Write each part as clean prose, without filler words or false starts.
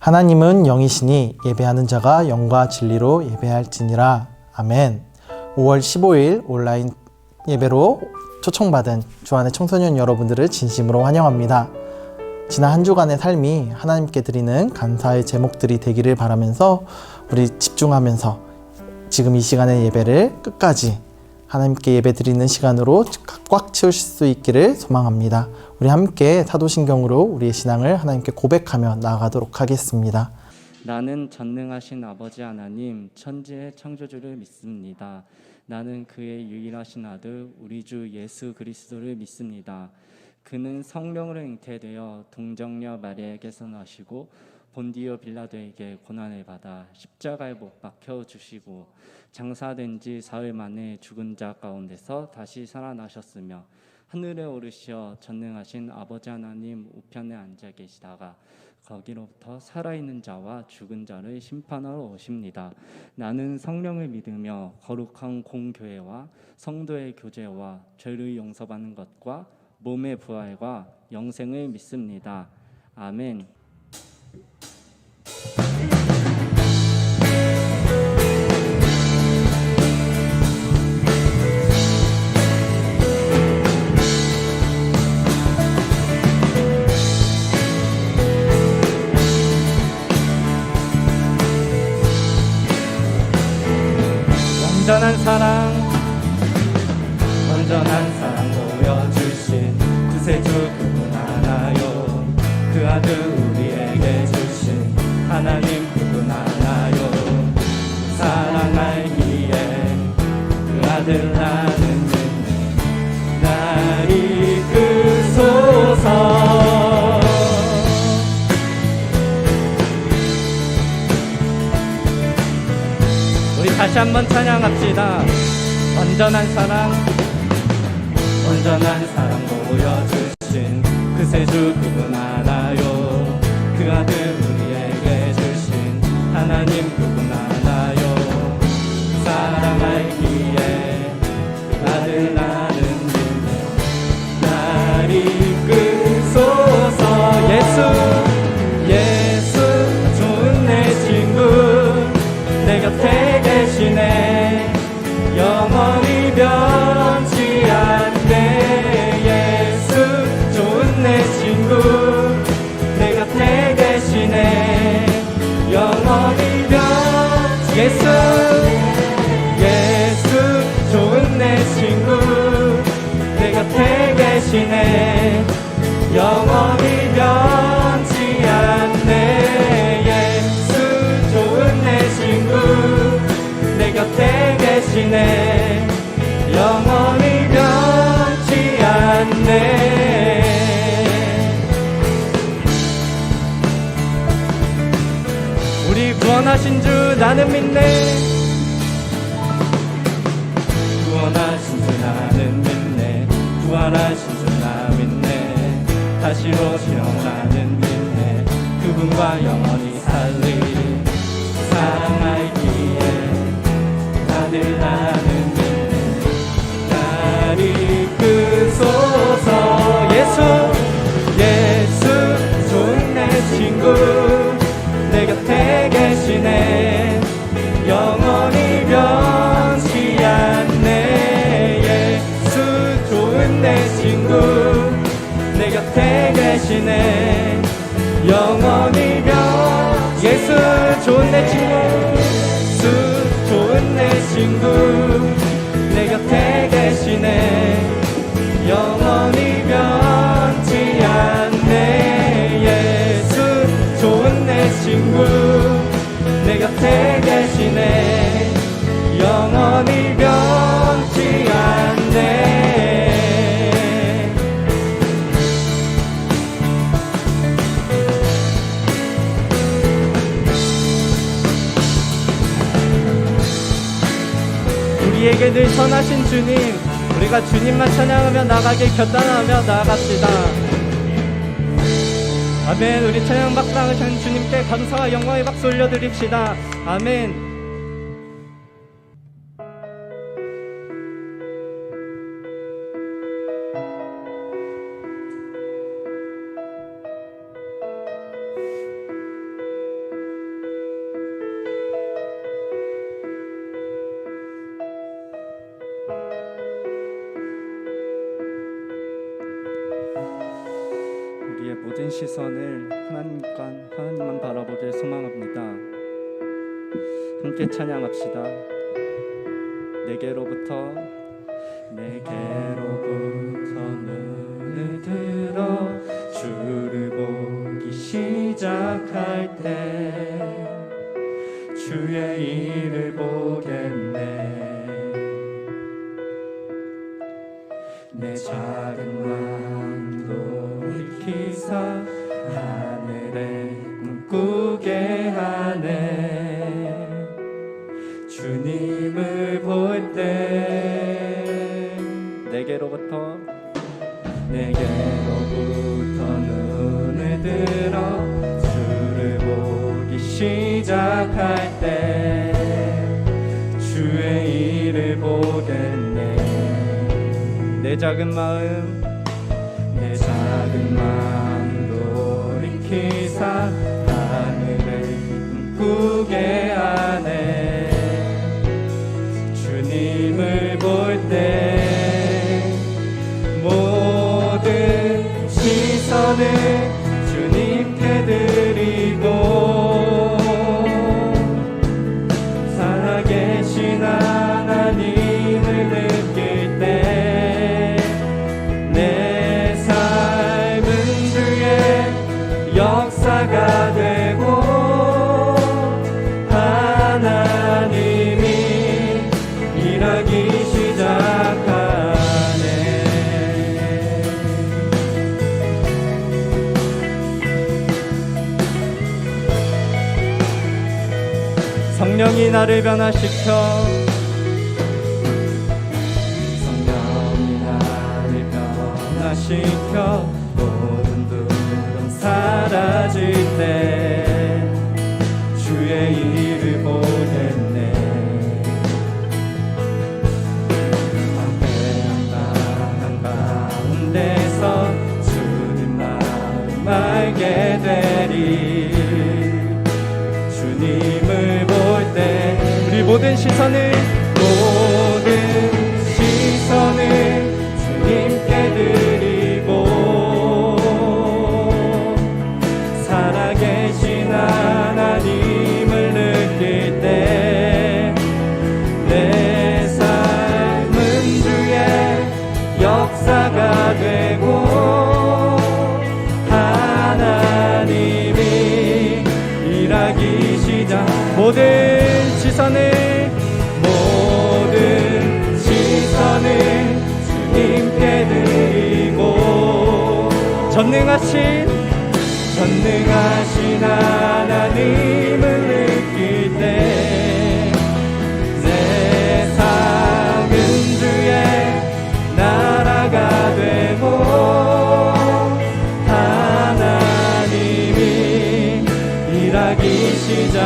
하나님은 영이시니 예배하는 자가 영과 진리로 예배할지니라. 아멘. 5월 15일 온라인 예배로 초청받은 주안의 청소년 여러분들을 진심으로 환영합니다. 지난 한 주간의 삶이 하나님께 드리는 감사의 제목들이 되기를 바라면서 우리 집중하면서 지금 이 시간의 예배를 끝까지 하나님께 예배 드리는 시간으로 꽉 채우실 수 있기를 소망합니다. 우리 함께 사도신경으로 우리의 신앙을 하나님께 고백하며 나아가도록 하겠습니다. 나는 전능하신 아버지 하나님 천지의 창조주를 믿습니다. 나는 그의 유일하신 아들 우리 주 예수 그리스도를 믿습니다. 그는 성령으로 잉태되어 동정녀 마리아에게서 나시고 본디오 빌라도에게 고난을 받아 십자가에 못 박혀 주시고 장사된 지 사흘 만에 죽은 자 가운데서 다시 살아나셨으며 하늘에 오르시어 전능하신 아버지 하나님 우편에 앉아 계시다가 거기로부터 살아있는 자와 죽은 자를 심판하러 오십니다. 나는 성령을 믿으며 거룩한 공교회와 성도의 교제와 죄를 용서받는 것과 몸의 부활과 영생을 믿습니다. 아멘. 온전한 사랑 보여주신 구세주 그분 하나요. 그 아들 우리에게 주신 하나님 그분 하나요. 사랑 알기에 그 아들 나는 날 이끄소서. 우리 다시 한번 찬양합시다. 온전한 사랑 보여주신 그 세주 그분 하나요. 그 아들 우리에게 주신 하나님 그분 하나요. 사랑 알기에 그 아들 나는 믿네 날 이끄소서. 예수 좋은 내 친구 내 곁에 계시네. 영원히 변치 않네. 예수 좋은 내 친구 내 곁에 계시네. 영원히 변치 예수 좋은 내 친구 내 곁에 계시네. 영원히 변치 않네. 예수 좋은 내 친구 내 곁에 계시네. 영원히 변치 않네. 우리 구원하신 주 나는 믿네. 구원하신 주 나는 믿네. 구원하신 주 나 믿네. 다시로 시험하는 믿네. 그분과 영원히 살리 사랑 알기에 다들 나는 믿네. 날 이끄소서. 예수 좋은 내 친구 내 곁에 계시네. 영원히 변치 않네. 예수 좋은 내 친구 내 곁에 계시네. 영원히 예수 좋은 내 친구 좋은 내 친구 내 곁에 계시네. 영원히 변치 않네. 예수 좋은 내 친구 내 곁에 계시네. 영원히 변치 않네. 우리에게 늘 선하신 주님, 우리가 주님만 찬양하며 나가길 결단하며 나아갑시다. 아멘. 우리 찬양 박상하신 주님께 감사와 영광의 박수 올려드립시다. 아멘. 우리의 모든 시선을 하나님만 바라보길 소망합니다. 함께 찬양합시다. 내게로부터 눈을 들어 주를 보기 시작할 때 주의 일을 보겠네. 내 작은 마음도 일으키사 하늘에 꿈꾸게 하네. 주님을 볼 때 내게로부터 눈을 들어 주를 보기 시작할 때 주의 일을 보겠네. 내 작은 마음도 일으키사 하늘에 꿈꾸게 하네. 주님을 볼 때 모든 시선을 주님께 드리고 살아계신 하나님을 느낄 때 내 삶은 주의 역사가 되고 하나님이 일하기 시작하네. 성령이 나를 변화시켜 모든 두려움 사라질 때 주의 일을 보겠네. 한가한 가운데서 주님 마음 알게 되리. 주님을 볼 때 우리 모든 시선을 주님께 드리고 살아계신 하나님을 느낄 때 내 삶은 주의 역사가 되고 하나님이 일하기 시작. 모든 시선을 주님께 드리고 전능하신 하나님을 느낄 때 내 삶은 주의 나라가 되고 하나님이 일하기 시작하네.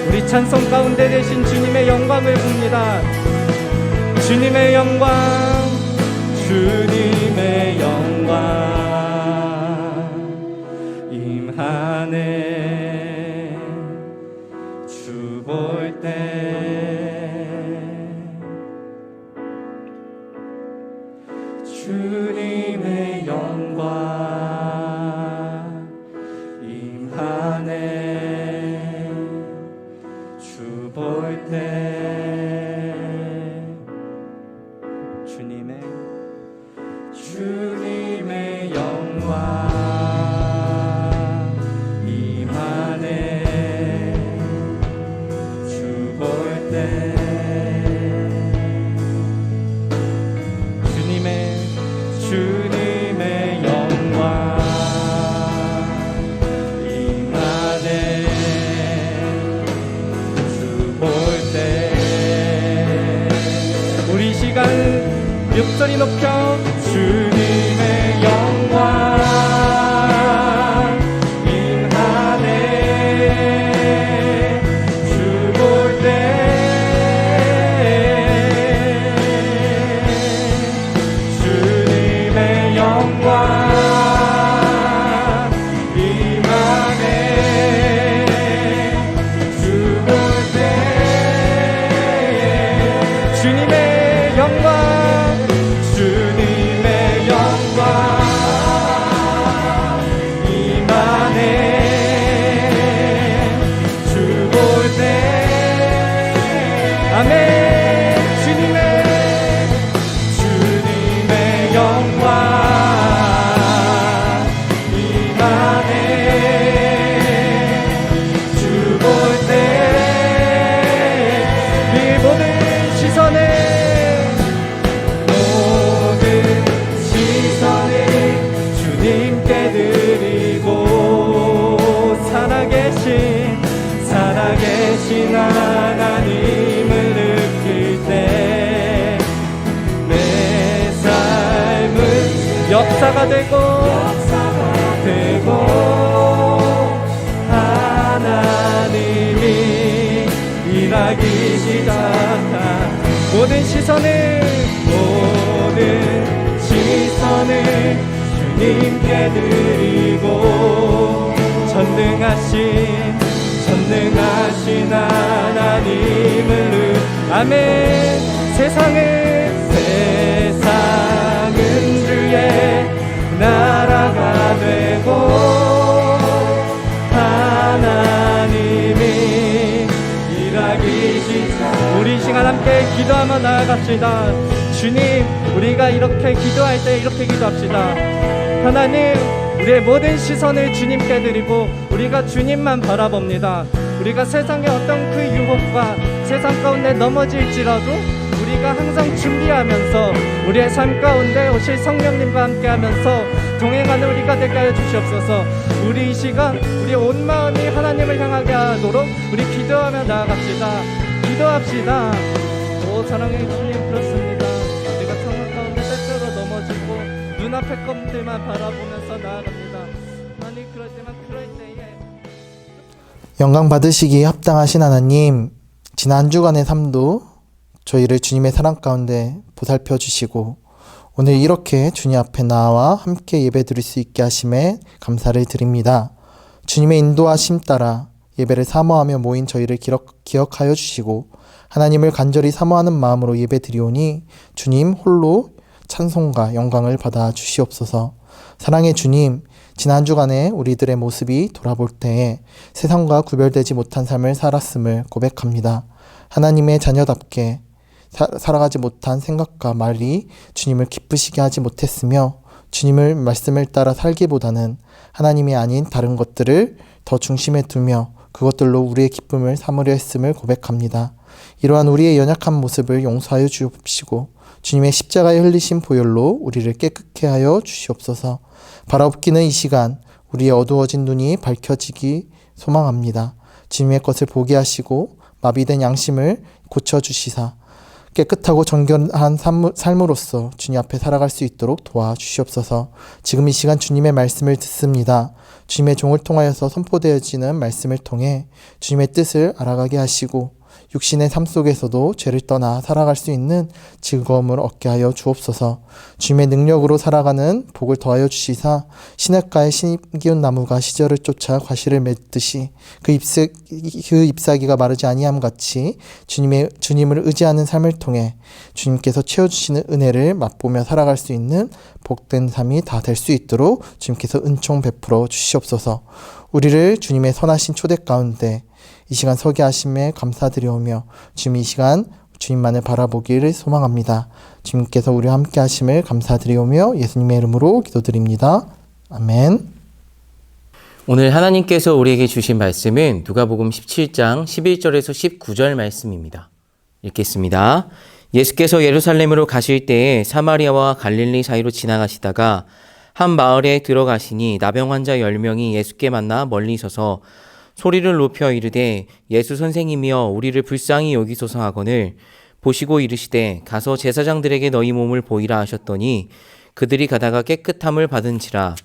우리 찬송 가운데 되신 주님의 영광을 봅니다. 주님의 영광, 주님의 영광 임하네. 주 볼 때 주님의 영광 임하네. 주 볼 때 주님의 영광 임하네. 주 볼 때 주님의 영광 임하네. 주 볼 때 우리 시간 목소리 높여 주님의 영광 임하네. 주 볼 때 주님의 영광 임하네. 주 볼 때 주님의 영광, 주님의 영광 임하네. 주 볼 때 아멘. 주님의 영광 임하네. 주 볼 때 이 모든 시선을 주님께 드리고 살아계신 하나님을 느낄 때 내 삶은 역사가 되고 하나님이 일하기 시작한 모든 시선을 주님께 드리고 전능하신 하나님을 아멘. 세상은 주의 나라가 되고 하나님이 일하기 시작. 우리 이 시간 함께 기도하며 나아갑시다. 주님, 우리가 이렇게 기도할 때 이렇게 기도합시다. 하나님, 우리의 모든 시선을 주님께 드리고 우리가 주님만 바라봅니다. 우리가 세상의 어떤 그 유혹과 세상 가운데 넘어질지라도 우리가 항상 준비하면서 우리의 삶 가운데 오실 성령님과 함께하면서 동행하는 우리가 되게 하여 주시옵소서. 우리 이 시간 우리의 온 마음이 하나님을 향하게 하도록 우리 기도하며 나아갑시다. 기도합시다. 오 사랑의 주님, 그렇습니다. 우리가 상황 가운데 때때로 넘어지고 눈앞의 것들만 바라보면서 나아갑니다. 아니 그럴 때에 영광 받으시기에 합당하신 하나님, 지난 한 주간의 삶도 저희를 주님의 사랑 가운데 보살펴 주시고 오늘 이렇게 주님 앞에 나와 함께 예배드릴 수 있게 하심에 감사를 드립니다. 주님의 인도하심 따라 예배를 사모하며 모인 저희를 기억하여 주시고 하나님을 간절히 사모하는 마음으로 예배드리오니 주님 홀로 찬송과 영광을 받아 주시옵소서. 사랑의 주님, 지난 한 주간의 우리들의 모습이 돌아볼 때에 세상과 구별되지 못한 삶을 살았음을 고백합니다. 하나님의 자녀답게 살아가지 못한 생각과 말이 주님을 기쁘시게 하지 못했으며 주님을 말씀을 따라 살기보다는 하나님이 아닌 다른 것들을 더 중심에 두며 그것들로 우리의 기쁨을 삼으려 했음을 고백합니다. 이러한 우리의 연약한 모습을 용서하여 주옵시고 주님의 십자가에 흘리신 보혈로 우리를 깨끗게 하여 주시옵소서. 바라옵기는 이 시간 우리의 어두워진 눈이 밝혀지기 소망합니다. 주님의 것을 보게 하시고 마비된 양심을 고쳐주시사 깨끗하고 정결한 삶으로서 주님 앞에 살아갈 수 있도록 도와주시옵소서. 지금 이 시간 주님의 말씀을 듣습니다. 주님의 종을 통하여서 선포되어지는 말씀을 통해 주님의 뜻을 알아가게 하시고 육신의 삶 속에서도 죄를 떠나 살아갈 수 있는 즐거움을 얻게 하여 주옵소서. 주님의 능력으로 살아가는 복을 더하여 주시사 시냇가에 신기운 나무가 시절을 쫓아 과실을 맺듯이 그 잎사귀가 마르지 아니함 같이 주님을 의지하는 삶을 통해 주님께서 채워주시는 은혜를 맛보며 살아갈 수 있는 복된 삶이 다 될 수 있도록 주님께서 은총 베풀어 주시옵소서. 우리를 주님의 선하신 초대 가운데 이 시간 서게 하심에 감사드리오며 주님 이 시간 주님만을 바라보기를 소망합니다. 주님께서 우리와 함께 하심을 감사드리오며 예수님의 이름으로 기도드립니다. 아멘. 오늘 하나님께서 우리에게 주신 말씀은 누가복음 17장 11절에서 19절 말씀입니다. 읽겠습니다. 예수께서 예루살렘으로 가실 때에 사마리아와 갈릴리 사이로 지나가시다가 한 마을에 들어가시니 나병 환자 10명이 예수께 만나 멀리 서서 소리를 높여 이르되 예수 선생님이여 우리를 불쌍히 여기소서 하거늘 보시고 이르시되 가서 제사장들에게 너희 몸을 보이라 하셨더니 그들이 가다가 깨끗함을 받은지라.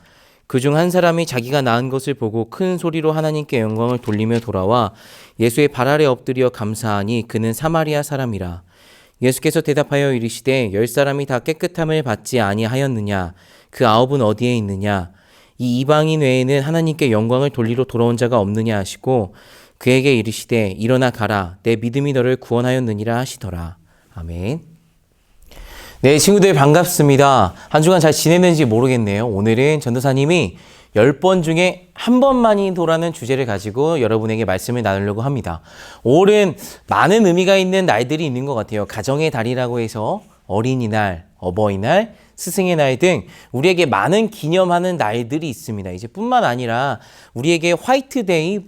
그중 한 사람이 자기가 나은 것을 보고 큰 소리로 하나님께 영광을 돌리며 돌아와 예수의 발 아래 엎드려 감사하니 그는 사마리아 사람이라. 예수께서 대답하여 이르시되 10사람이 다 깨끗함을 받지 아니하였느냐? 그 9은 어디에 있느냐? 이 이방인 외에는 하나님께 영광을 돌리러 돌아온 자가 없느냐 하시고 그에게 이르시되 일어나 가라 내 믿음이 너를 구원하였느니라 하시더라. 아멘. 네, 친구들 반갑습니다. 한 주간 잘 지냈는지 모르겠네요. 오늘은 전도사님이 10번 중에 한 번만이도라는 주제를 가지고 여러분에게 말씀을 나누려고 합니다. 5월은 많은 의미가 있는 날들이 있는 것 같아요. 가정의 달이라고 해서 어린이날, 어버이날, 스승의 날 등 우리에게 많은 기념하는 날들이 있습니다. 이제 뿐만 아니라 우리에게 화이트데이,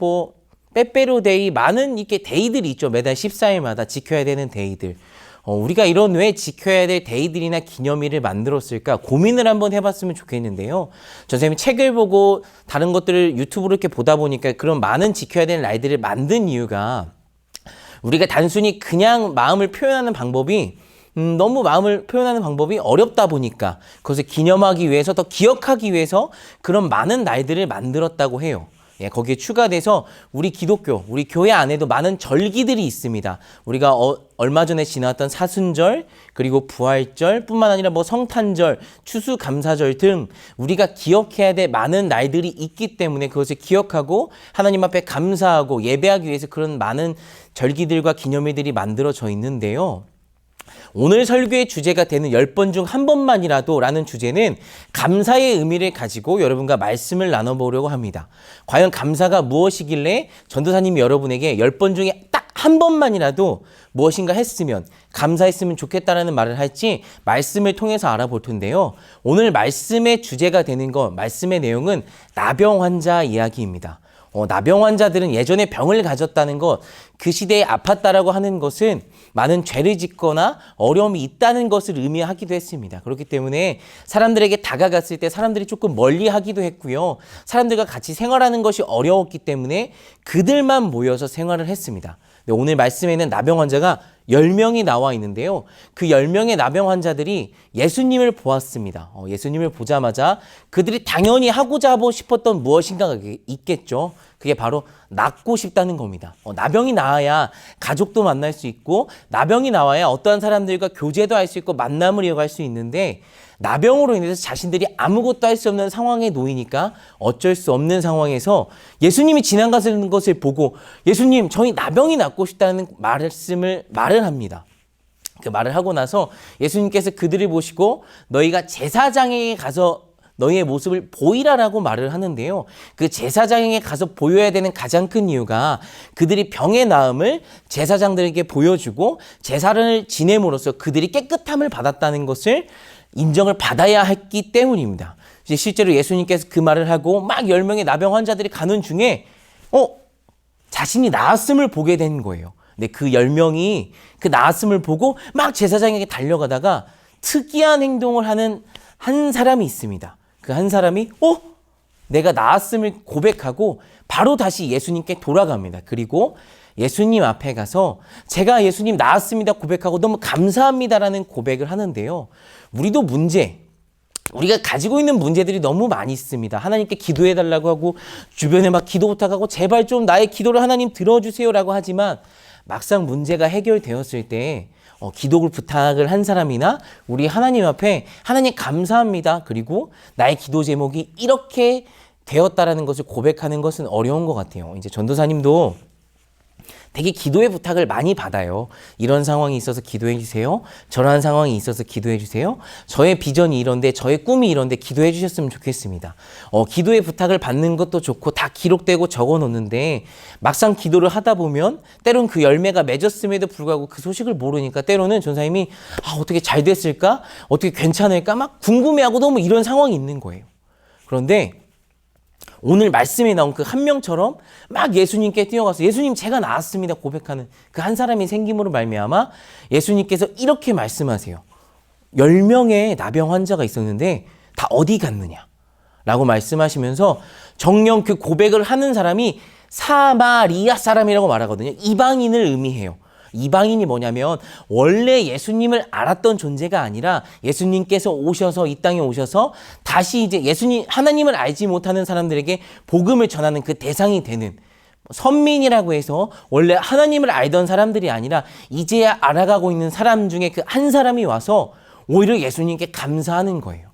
빼빼로데이, 많은 이렇게 데이들이 있죠. 매달 14일마다 지켜야 되는 데이들. 우리가 이런 왜 지켜야 될 데이들이나 기념일을 만들었을까 고민을 한번 해봤으면 좋겠는데요. 선생님이 책을 보고 다른 것들을 유튜브로 이렇게 보다 보니까 그런 많은 지켜야 될 날들을 만든 이유가 우리가 단순히 그냥 마음을 표현하는 방법이 너무 마음을 표현하는 방법이 어렵다 보니까 그것을 기념하기 위해서 더 기억하기 위해서 그런 많은 날들을 만들었다고 해요. 예, 거기에 추가돼서 우리 기독교, 우리 교회 안에도 많은 절기들이 있습니다. 우리가 얼마 전에 지나왔던 사순절, 그리고 부활절 뿐만 아니라 성탄절, 추수감사절 등 우리가 기억해야 될 많은 날들이 있기 때문에 그것을 기억하고 하나님 앞에 감사하고 예배하기 위해서 그런 많은 절기들과 기념일들이 만들어져 있는데요. 오늘 설교의 주제가 되는 10번 중 한 번만이라도 라는 주제는 감사의 의미를 가지고 여러분과 말씀을 나눠보려고 합니다. 과연 감사가 무엇이길래 전도사님이 여러분에게 10번 중에 딱 한 번만이라도 무엇인가 했으면 감사했으면 좋겠다라는 말을 할지 말씀을 통해서 알아볼 텐데요. 오늘 말씀의 주제가 되는 것, 말씀의 내용은 나병 환자 이야기입니다. 나병 환자들은 예전에 병을 가졌다는 것, 그 시대에 아팠다라고 하는 것은 많은 죄를 짓거나 어려움이 있다는 것을 의미하기도 했습니다. 그렇기 때문에 사람들에게 다가갔을 때 사람들이 조금 멀리 하기도 했고요. 사람들과 같이 생활하는 것이 어려웠기 때문에 그들만 모여서 생활을 했습니다. 오늘 말씀에는 나병 환자가 10명이 나와 있는데요. 그 10명의 나병 환자들이 예수님을 보았습니다. 예수님을 보자마자 그들이 당연히 하고자 하고 싶었던 무엇인가가 있겠죠. 그게 바로 낫고 싶다는 겁니다. 나병이 나아야 가족도 만날 수 있고 나병이 나와야 어떠한 사람들과 교제도 할 수 있고 만남을 이어갈 수 있는데 나병으로 인해서 자신들이 아무것도 할 수 없는 상황에 놓이니까 어쩔 수 없는 상황에서 예수님이 지나가는 것을 보고 예수님 저희 나병이 낫고 싶다는 말을 합니다. 그 말을 하고 나서 예수님께서 그들을 보시고 너희가 제사장에게 가서 너희의 모습을 보이라라고 말을 하는데요. 그 제사장에게 가서 보여야 되는 가장 큰 이유가 그들이 병의 나음을 제사장들에게 보여주고 제사를 지냄으로써 그들이 깨끗함을 받았다는 것을 인정을 받아야 했기 때문입니다. 이제 실제로 예수님께서 그 말을 하고 막 10명의 나병 환자들이 가는 중에 자신이 나았음을 보게 된 거예요. 근데 그 10명이 그 나았음을 보고 막 제사장에게 달려가다가 특이한 행동을 하는 한 사람이 있습니다. 그 한 사람이 내가 나았음을 고백하고 바로 다시 예수님께 돌아갑니다. 그리고 예수님 앞에 가서 제가 예수님 나았습니다 고백하고 너무 감사합니다라는 고백을 하는데요. 우리가 가지고 있는 문제들이 너무 많이 있습니다. 하나님께 기도해달라고 하고 주변에 막 기도 부탁하고 제발 좀 나의 기도를 하나님 들어주세요라고 하지만 막상 문제가 해결되었을 때 기도를 부탁을 한 사람이나 우리 하나님 앞에 하나님 감사합니다. 그리고 나의 기도 제목이 이렇게 되었다라는 것을 고백하는 것은 어려운 것 같아요. 이제 전도사님도 되게 기도의 부탁을 많이 받아요. 이런 상황이 있어서 기도해 주세요. 저러한 상황이 있어서 기도해 주세요. 저의 비전이 이런데 저의 꿈이 이런데 기도해 주셨으면 좋겠습니다. 기도의 부탁을 받는 것도 좋고 다 기록되고 적어 놓는데 막상 기도를 하다 보면 때론 그 열매가 맺었음에도 불구하고 그 소식을 모르니까 때로는 전사님이 어떻게 잘 됐을까? 어떻게 괜찮을까? 막 궁금해하고 너무 이런 상황이 있는 거예요. 그런데 오늘 말씀에 나온 그 한 명처럼 막 예수님께 뛰어가서 예수님 제가 나았습니다 고백하는 그 한 사람이 생김으로 말미암아 예수님께서 이렇게 말씀하세요. 10명의 나병 환자가 있었는데 다 어디 갔느냐 라고 말씀하시면서 정녕 그 고백을 하는 사람이 사마리아 사람이라고 말하거든요. 이방인을 의미해요. 이방인이 뭐냐면 원래 예수님을 알았던 존재가 아니라 예수님께서 오셔서 이 땅에 오셔서 다시 이제 하나님을 알지 못하는 사람들에게 복음을 전하는 그 대상이 되는 선민이라고 해서 원래 하나님을 알던 사람들이 아니라 이제야 알아가고 있는 사람 중에 그 한 사람이 와서 오히려 예수님께 감사하는 거예요.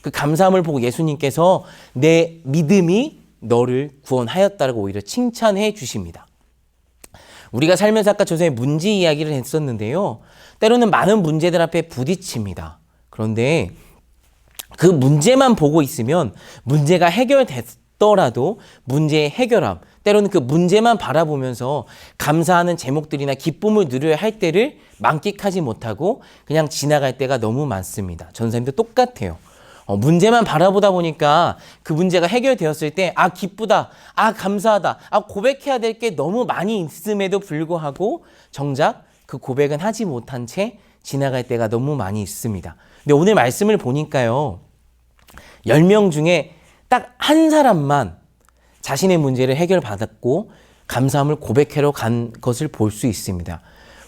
그 감사함을 보고 예수님께서 내 믿음이 너를 구원하였다고 오히려 칭찬해 주십니다. 우리가 살면서 아까 전에 문제 이야기를 했었는데요. 때로는 많은 문제들 앞에 부딪힙니다. 그런데 그 문제만 보고 있으면 문제가 해결됐더라도 문제의 해결함, 때로는 그 문제만 바라보면서 감사하는 제목들이나 기쁨을 누려야 할 때를 만끽하지 못하고 그냥 지나갈 때가 너무 많습니다. 전사님도 똑같아요. 문제만 바라보다 보니까 그 문제가 해결되었을 때 기쁘다, 감사하다, 고백해야 될 게 너무 많이 있음에도 불구하고 정작 그 고백은 하지 못한 채 지나갈 때가 너무 많이 있습니다. 근데 오늘 말씀을 보니까요. 10명 중에 딱 한 사람만 자신의 문제를 해결받았고 감사함을 고백하러 간 것을 볼 수 있습니다.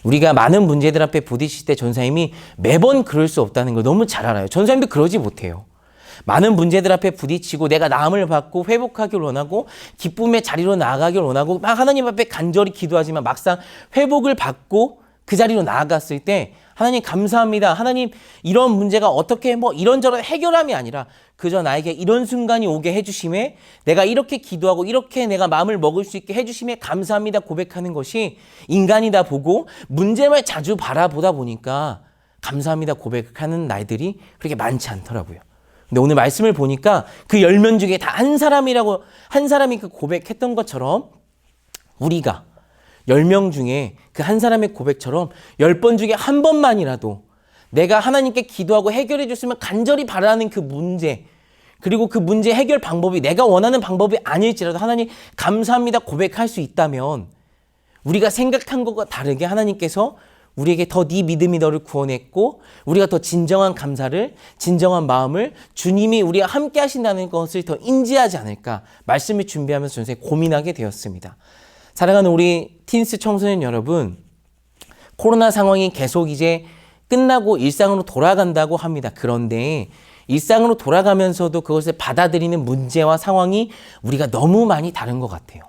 우리가 많은 문제들 앞에 부딪힐 때 전사님이 매번 그럴 수 없다는 걸 너무 잘 알아요. 전사님도 그러지 못해요. 많은 문제들 앞에 부딪히고 내가 나음을 받고 회복하길 원하고 기쁨의 자리로 나아가길 원하고 막 하나님 앞에 간절히 기도하지만 막상 회복을 받고 그 자리로 나아갔을 때 하나님 감사합니다. 하나님 이런 문제가 어떻게 이런저런 해결함이 아니라 그저 나에게 이런 순간이 오게 해주심에 내가 이렇게 기도하고 이렇게 내가 마음을 먹을 수 있게 해주심에 감사합니다 고백하는 것이 인간이다 보고 문제만 자주 바라보다 보니까 감사합니다 고백하는 날들이 그렇게 많지 않더라고요. 근데 오늘 말씀을 보니까 그 10명 중에 다 한 사람이 그 고백했던 것처럼 우리가 10명 중에 그 한 사람의 고백처럼 10번 중에 한 번만이라도 내가 하나님께 기도하고 해결해 줬으면 간절히 바라는 그 문제, 그리고 그 문제 해결 방법이 내가 원하는 방법이 아닐지라도 하나님 감사합니다 고백할 수 있다면 우리가 생각한 것과 다르게 하나님께서 우리에게 더 네 믿음이 너를 구원했고 우리가 더 진정한 감사를, 진정한 마음을 주님이 우리와 함께 하신다는 것을 더 인지하지 않을까 말씀을 준비하면서 전세 고민하게 되었습니다. 사랑하는 우리 틴스 청소년 여러분, 코로나 상황이 계속 이제 끝나고 일상으로 돌아간다고 합니다. 그런데 일상으로 돌아가면서도 그것을 받아들이는 문제와 상황이 우리가 너무 많이 다른 것 같아요.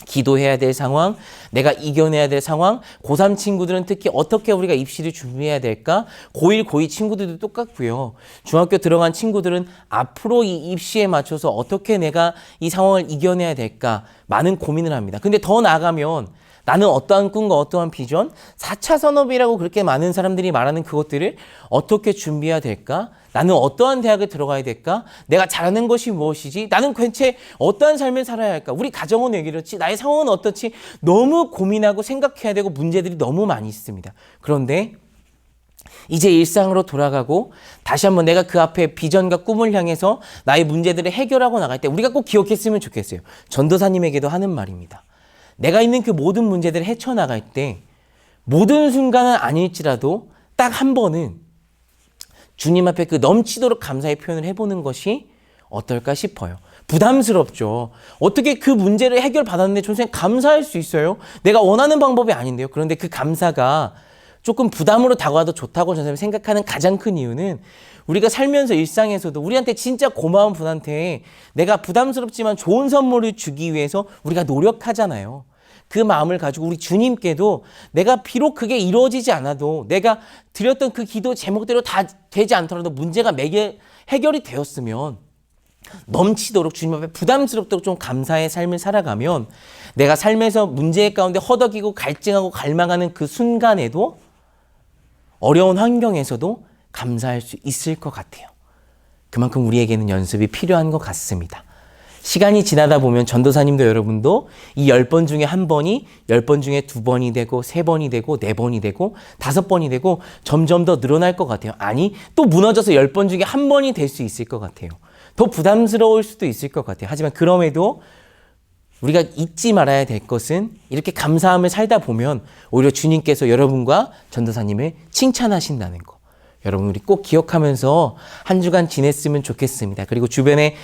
기도해야 될 상황, 내가 이겨내야 될 상황, 고3 친구들은 특히 어떻게 우리가 입시를 준비해야 될까? 고1, 고2 친구들도 똑같고요. 중학교 들어간 친구들은 앞으로 이 입시에 맞춰서 어떻게 내가 이 상황을 이겨내야 될까? 많은 고민을 합니다. 근데 더 나아가면 나는 어떠한 꿈과 어떠한 비전, 4차 산업이라고 그렇게 많은 사람들이 말하는 그것들을 어떻게 준비해야 될까? 나는 어떠한 대학에 들어가야 될까? 내가 잘하는 것이 무엇이지? 나는 대체 어떠한 삶을 살아야 할까? 우리 가정은 왜 이렇지? 나의 상황은 어떻지? 너무 고민하고 생각해야 되고 문제들이 너무 많이 있습니다. 그런데 이제 일상으로 돌아가고 다시 한번 내가 그 앞에 비전과 꿈을 향해서 나의 문제들을 해결하고 나갈 때 우리가 꼭 기억했으면 좋겠어요. 전도사님에게도 하는 말입니다. 내가 있는 그 모든 문제들을 헤쳐나갈 때 모든 순간은 아닐지라도 딱 한 번은 주님 앞에 그 넘치도록 감사의 표현을 해보는 것이 어떨까 싶어요. 부담스럽죠. 어떻게 그 문제를 해결받았는데 선생님 감사할 수 있어요? 내가 원하는 방법이 아닌데요. 그런데 그 감사가 조금 부담으로 다가와도 좋다고 저는 생각하는 가장 큰 이유는 우리가 살면서 일상에서도 우리한테 진짜 고마운 분한테 내가 부담스럽지만 좋은 선물을 주기 위해서 우리가 노력하잖아요. 그 마음을 가지고 우리 주님께도 내가 비록 그게 이루어지지 않아도 내가 드렸던 그 기도 제목대로 다 되지 않더라도 문제가 해결이 되었으면 넘치도록 주님 앞에 부담스럽도록 좀 감사의 삶을 살아가면 내가 삶에서 문제 가운데 허덕이고 갈증하고 갈망하는 그 순간에도 어려운 환경에서도 감사할 수 있을 것 같아요. 그만큼 우리에게는 연습이 필요한 것 같습니다. 시간이 지나다 보면 전도사님도 여러분도 이 10번 중에 한 번이 10번 중에 2번이 되고 3번이 되고 4번이 되고 5번이 되고 점점 더 늘어날 것 같아요. 아니 또 무너져서 10번 중에 한 번이 될 수 있을 것 같아요. 더 부담스러울 수도 있을 것 같아요. 하지만 그럼에도 우리가 잊지 말아야 될 것은 이렇게 감사함을 살다 보면 오히려 주님께서 여러분과 전도사님을 칭찬하신다는 거. 여러분 우리 꼭 기억하면서 한 주간 지냈으면 좋겠습니다. 그리고 주변에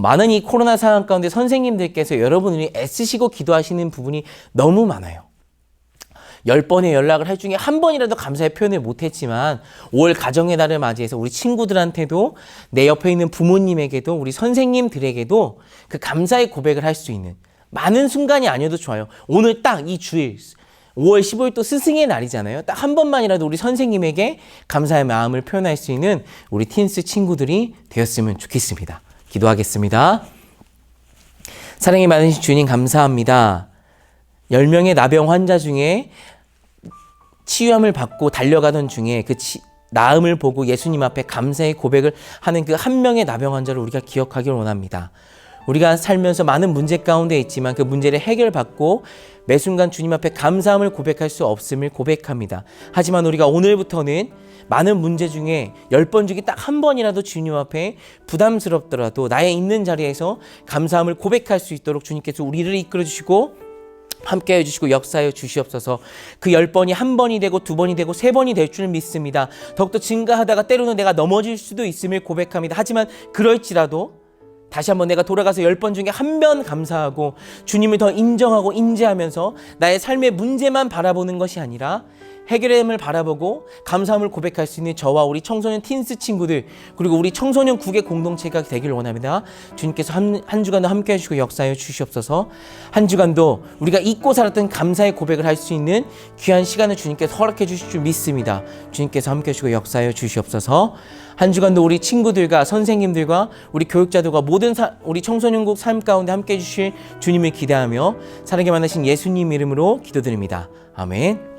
많은 이 코로나 상황 가운데 선생님들께서 여러분이 애쓰시고 기도하시는 부분이 너무 많아요. 10번의 연락을 할 중에 한 번이라도 감사의 표현을 못했지만 5월 가정의 달을 맞이해서 우리 친구들한테도 내 옆에 있는 부모님에게도 우리 선생님들에게도 그 감사의 고백을 할 수 있는 많은 순간이 아니어도 좋아요. 오늘 딱 이 주일 5월 15일 또 스승의 날이잖아요. 딱 한 번만이라도 우리 선생님에게 감사의 마음을 표현할 수 있는 우리 틴스 친구들이 되었으면 좋겠습니다. 기도하겠습니다. 사랑이 많으신 주님 감사합니다. 10명의 나병 환자 중에 치유함을 받고 달려가던 중에 그 나음을 보고 예수님 앞에 감사의 고백을 하는 그 한 명의 나병 환자를 우리가 기억하기를 원합니다. 우리가 살면서 많은 문제 가운데 있지만 그 문제를 해결받고 매 순간 주님 앞에 감사함을 고백할 수 없음을 고백합니다. 하지만 우리가 오늘부터는 많은 문제 중에 10번 중에 딱 한 번이라도 주님 앞에 부담스럽더라도 나의 있는 자리에서 감사함을 고백할 수 있도록 주님께서 우리를 이끌어 주시고 함께해 주시고 역사해 주시옵소서. 그 10번이 한 번이 되고 2번이 되고 3번이 될 줄 믿습니다. 더욱더 증가하다가 때로는 내가 넘어질 수도 있음을 고백합니다. 하지만 그럴지라도 다시 한번 내가 돌아가서 10번 중에 한 번 감사하고 주님을 더 인정하고 인지하면서 나의 삶의 문제만 바라보는 것이 아니라 해결함을 바라보고 감사함을 고백할 수 있는 저와 우리 청소년 틴스 친구들 그리고 우리 청소년 국의 공동체가 되기를 원합니다. 주님께서 한 주간도 함께 해주시고 역사하여 주시옵소서. 한 주간도 우리가 잊고 살았던 감사의 고백을 할 수 있는 귀한 시간을 주님께서 허락해 주실 줄 믿습니다. 주님께서 함께 해주시고 역사하여 주시옵소서. 한 주간도 우리 친구들과 선생님들과 우리 교육자들과 모든 우리 청소년국 삶 가운데 함께 해주실 주님을 기대하며 사랑에 만나신 예수님 이름으로 기도드립니다. 아멘.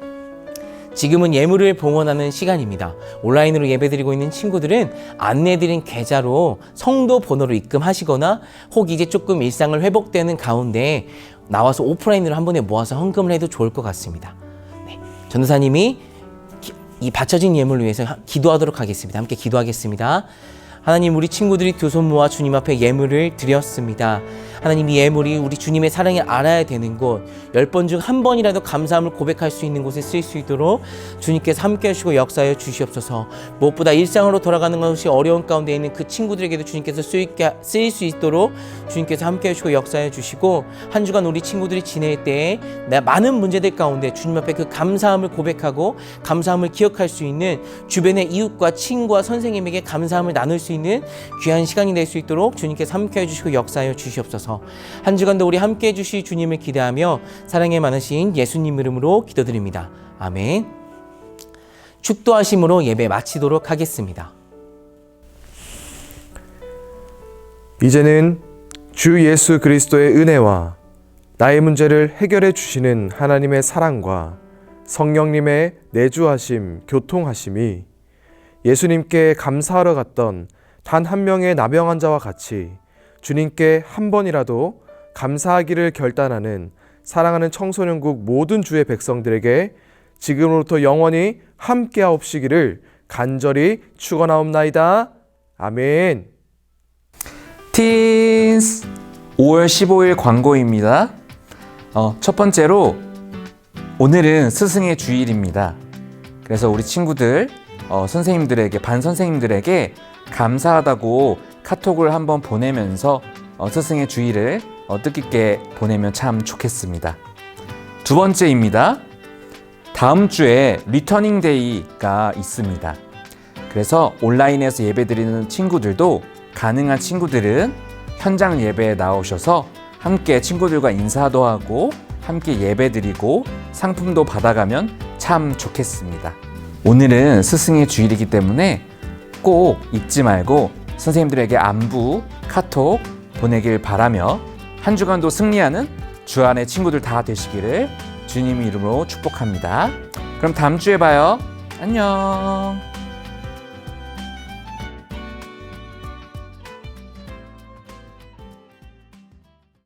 지금은 예물을 봉헌하는 시간입니다. 온라인으로 예배드리고 있는 친구들은 안내드린 계좌로 성도 번호로 입금하시거나 혹 이제 조금 일상을 회복되는 가운데 나와서 오프라인으로 한 번에 모아서 헌금을 해도 좋을 것 같습니다. 네, 전도사님이 이 바쳐진 예물을 위해서 기도하도록 하겠습니다. 함께 기도하겠습니다. 하나님, 우리 친구들이 두 손 모아 주님 앞에 예물을 드렸습니다. 하나님, 이 예물이 우리 주님의 사랑을 알아야 되는 곳, 10번 중 한 번이라도 감사함을 고백할 수 있는 곳에 쓰일 수 있도록 주님께서 함께 하시고 역사하여 주시옵소서. 무엇보다 일상으로 돌아가는 것이 어려운 가운데 있는 그 친구들에게도 주님께서 쓰일 수 있도록 주님께서 함께 하시고 역사하여 주시고, 한 주간 우리 친구들이 지낼 때에 많은 문제들 가운데 주님 앞에 그 감사함을 고백하고 감사함을 기억할 수 있는 주변의 이웃과 친구와 선생님에게 감사함을 나눌 수 있는 귀한 시간이 될 수 있도록 주님께서 함께 해주시고 역사하여 주시옵소서. 한 주간도 우리 함께 해주실 주님을 기대하며 사랑에 많으신 예수님 이름으로 기도드립니다. 아멘. 축도하심으로 예배 마치도록 하겠습니다. 이제는 주 예수 그리스도의 은혜와 나의 문제를 해결해 주시는 하나님의 사랑과 성령님의 내주하심, 교통하심이 예수님께 감사하러 갔던 단 한 명의 나병 환자와 같이 주님께 한 번이라도 감사하기를 결단하는 사랑하는 청소년국 모든 주의 백성들에게 지금으로부터 영원히 함께하옵시기를 간절히 축원하옵나이다. 아멘. 틴스 5월 15일 광고입니다. 첫 번째로 오늘은 스승의 주일입니다. 그래서 우리 친구들 선생님들에게 반 선생님들에게 감사하다고 카톡을 한번 보내면서 스승의 주일을 뜻깊게 보내면 참 좋겠습니다. 두 번째입니다. 다음 주에 리터닝 데이가 있습니다. 그래서 온라인에서 예배드리는 친구들도 가능한 친구들은 현장 예배에 나오셔서 함께 친구들과 인사도 하고 함께 예배드리고 상품도 받아가면 참 좋겠습니다. 오늘은 스승의 주일이기 때문에 꼭 잊지 말고 선생님들에게 안부, 카톡 보내길 바라며 한 주간도 승리하는 주 안의 친구들 다 되시기를 주님 이름으로 축복합니다. 그럼 다음 주에 봐요. 안녕.